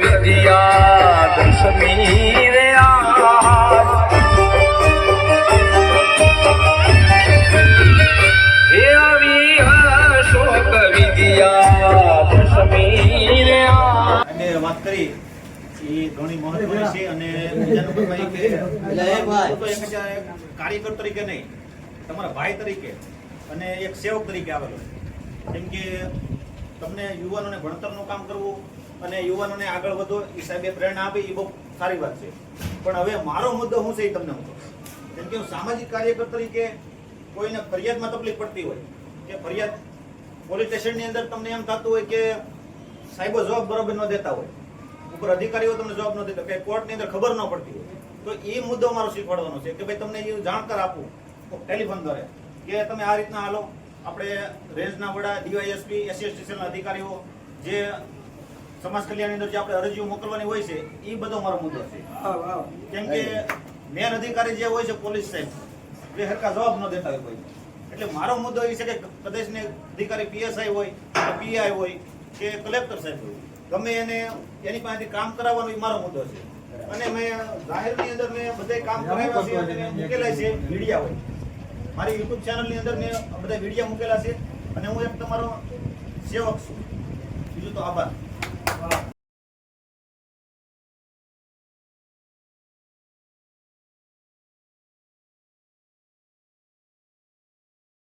વિદ્યા દશમી રે હે આવી અશોક વિદ્યા દશમી રે અને વાત કરી એ ઘણી મહત્વની છે અને બીજાનું કહેવાય કે કાર્યકર તરીકે નહીં, તમારા ભાઈ તરીકે અને એક સેવક તરીકે આવેલો. જેમ કે તમને યુવાનોને ભણતરનું કામ કરવું અને યુવાનોને આગળ વધો એ સાહેબે પ્રેરણા આપી, એ બહુ સારી વાત છે. પણ હવે મારો મુદ્દો શું છે એ તમને હું કહું. જેમ કે હું સામાજિક કાર્યકર તરીકે કોઈને ફરિયાદમાં તકલીફ પડતી હોય કે ફરિયાદ પોલીસ સ્ટેશનની અંદર તમને એમ થતું હોય કે સાહેબો જવાબ બરોબર ન દેતા હોય, ઉપર અધિકારીઓ તમને જવાબ ન દેતા, કે કોર્ટની અંદર ખબર ન પડતી હોય, તો એ મુદ્દો મારો શીખવાડવાનો છે કે ભાઈ તમને એ જાણકાર આપું ટેલિફોન દ્વારા કે તમે આ રીતના હાલો. આપણે રેન્જના વડા, ડીવાયએસપી, એસસી સ્ટેશનના અધિકારીઓ, જે સમાજ કલ્યાણની અંદર જે આપણે અરજીઓ મોકલવાની હોય છે, એ બધો મારો મુદ્દો છે. કેમ કે મેન અધિકારી જે હોય છે પોલીસ સાહેબ, એ સરખા જવાબ ન દેતા હોય કોઈ. એટલે મારો મુદ્દો એ છે કે પ્રદેશને અધિકારી પીએસઆઈ હોય, પીઆઈ હોય કે કલેક્ટર સાહેબ હોય, ગમે એને એની પાસેથી કામ કરાવવાનો એ મારો મુદ્દો છે. અને મેં જાહેરની અંદર મેં બધે કામ કરાવ્યા છે અને મૂકેલા છે. મીડિયા હોય, મારી યુટ્યુબ ચેનલની અંદર મેં બધા વિડીયો મૂકેલા છે અને હું એક તમારો સેવક છું. બીજું તો આભાર.